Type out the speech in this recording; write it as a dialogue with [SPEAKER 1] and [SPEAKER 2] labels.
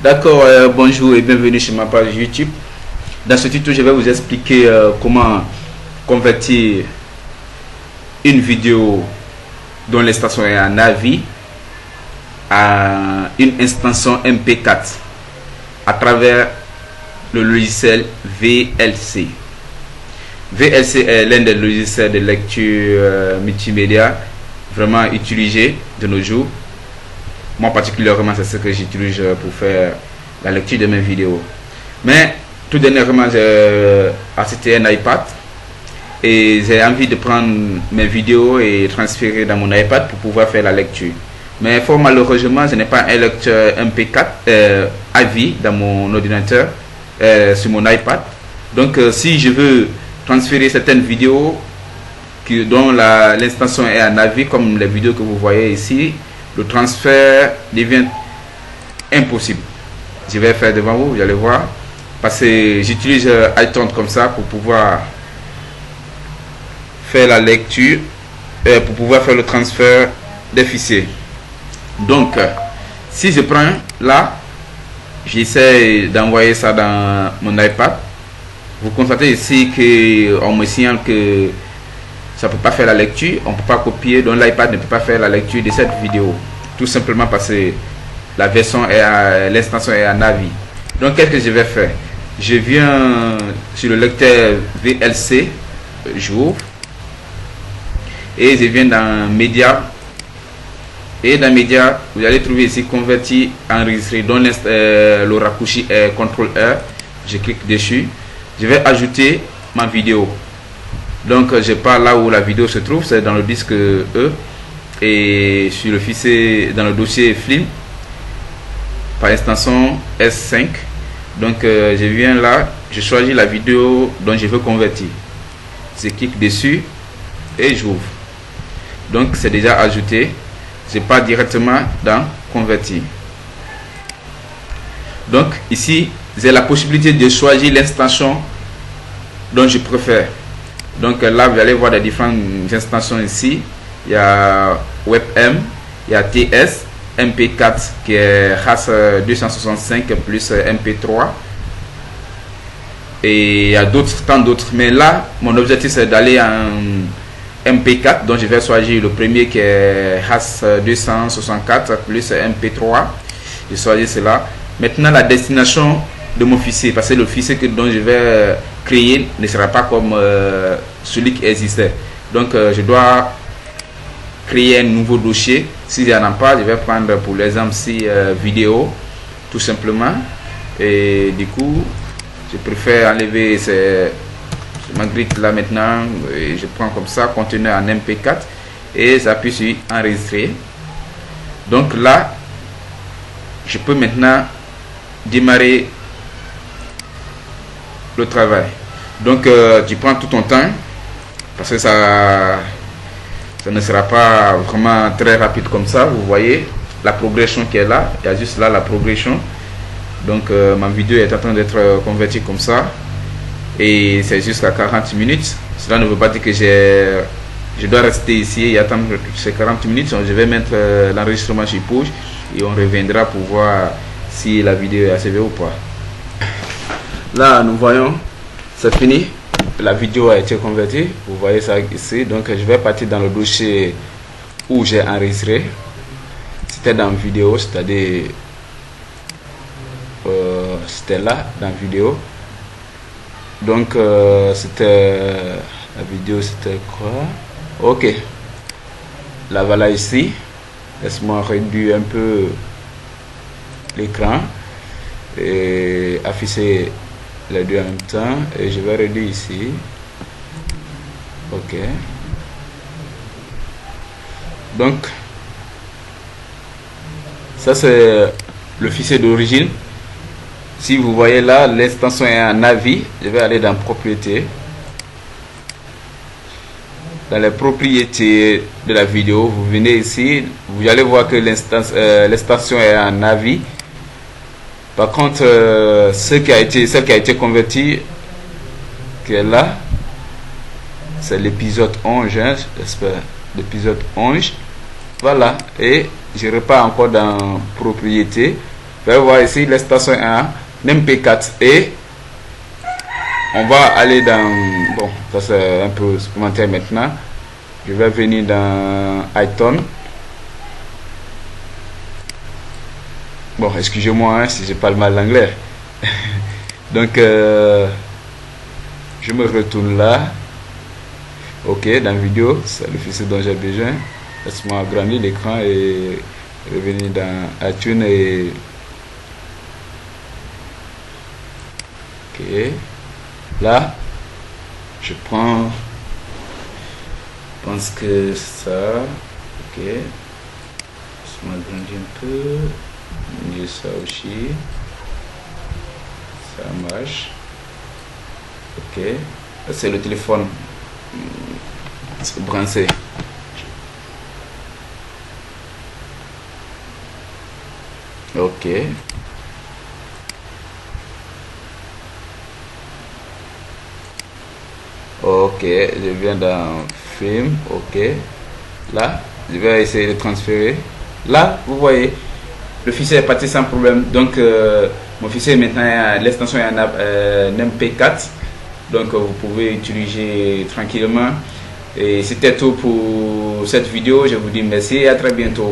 [SPEAKER 1] D'accord, bonjour et bienvenue sur ma page YouTube. Dans ce tuto, je vais vous expliquer comment convertir une vidéo dont l'extension est en AVI à une extension MP4 à travers le logiciel VLC. VLC est l'un des logiciels de lecture multimédia vraiment utilisé de nos jours. Moi particulièrement, c'est ce que j'utilise pour faire la lecture de mes vidéos. Mais tout dernièrement, j'ai acheté un iPad et j'ai envie de prendre mes vidéos et transférer dans mon iPad pour pouvoir faire la lecture. Mais fort malheureusement, je n'ai pas un lecteur MP4 AVI dans mon ordinateur, sur mon iPad. Donc si je veux transférer certaines vidéos dont l'extension est en AVI, comme les vidéos que vous voyez ici, le transfert devient impossible. Je vais faire devant vous, vous allez voir, parce que j'utilise iTunes comme ça pour pouvoir faire la lecture, pour pouvoir faire le transfert des fichiers. Donc si je prends là, j'essaie d'envoyer ça dans mon iPad. Vous constatez ici qu'on me signale que ça ne peut pas faire la lecture, on ne peut pas copier, donc l'iPad ne peut pas faire la lecture de cette vidéo, tout simplement parce que la version l'extension est en AVI. Donc qu'est-ce que je vais faire? Je viens sur le lecteur VLC, j'ouvre et je viens dans médias, et dans médias vous allez trouver ici convertir enregistré, dont le raccourci est CTRL-R. Je clique dessus, je vais ajouter ma vidéo. Donc je pars là où la vidéo se trouve, c'est dans le disque E, et sur le fichier, dans le dossier film par extension S5. Donc je viens là, je choisis la vidéo dont je veux convertir, je clique dessus et j'ouvre. Donc c'est déjà ajouté, je pars directement dans convertir. Donc ici j'ai la possibilité de choisir l'extension dont je préfère. Donc là vous allez voir les différentes extensions ici. Il y a WebM, il y a TS, MP4 qui est RAS 265 plus MP3, et il y a tant d'autres, mais là mon objectif c'est d'aller en MP4, donc je vais choisir le premier qui est RAS 264 plus MP3. je choisis cela. Maintenant la destination de mon fichier, parce que le fichier dont je vais créer ne sera pas comme celui qui existait, donc je dois créer un nouveau dossier. Si il n'y en a pas, je vais prendre pour l'exemple si vidéo tout simplement, et du coup je préfère enlever ma grille là maintenant, et je prends comme ça contenu en MP4 et j'appuie sur enregistrer. Donc là je peux maintenant démarrer le travail. Donc tu prends tout ton temps parce que ça ne sera pas vraiment très rapide comme ça. Vous voyez la progression qui est là, il y a juste là la progression. Donc ma vidéo est en train d'être convertie comme ça, et c'est jusqu'à 40 minutes. Cela ne veut pas dire que je dois rester ici et attendre ces 40 minutes. Donc, je vais mettre l'enregistrement sur pause et on reviendra pour voir si la vidéo est achevée ou pas. Là nous voyons, c'est fini, la vidéo a été convertie, vous voyez ça ici. Donc je vais partir dans le dossier où j'ai enregistré. C'était dans vidéo, c'est-à-dire c'était là dans vidéo. Donc c'était la vidéo, c'était quoi? Ok, la voilà ici. Laisse-moi réduire un peu l'écran et afficher les deux en même temps, et je vais réduire ici. Ok, donc ça c'est le fichier d'origine. Si vous voyez là, l'extension est en AVI. Je vais aller dans propriétés, dans les propriétés de la vidéo. Vous venez ici, vous allez voir que l'extension est en AVI. Par contre celle qui a été convertie, qui est là, c'est l'épisode 11, hein, j'espère, l'épisode 11. Voilà, et je repars encore dans propriété. Vous allez voir ici l'extension 1 MP4 et on va aller dans, bon ça c'est un peu supplémentaire maintenant. Je vais venir dans iTunes. Bon, excusez-moi hein, si je parle mal l'anglais. Donc je me retourne là. Ok, dans vidéo, c'est le fichier dont j'ai besoin. Laisse-moi agrandir l'écran et revenir dans iTunes et ok, là je prends, je pense que ça, ok, laisse-moi agrandir un peu, mieux ça aussi, ça marche, ok, c'est le téléphone branché. Ok. Ok, je viens dans film. Ok. Là, je vais essayer de transférer. Là, vous voyez, le fichier est parti sans problème. Donc, mon fichier maintenant, l'extension est en MP4. Donc, vous pouvez utiliser tranquillement. Et c'était tout pour cette vidéo. Je vous dis merci et à très bientôt.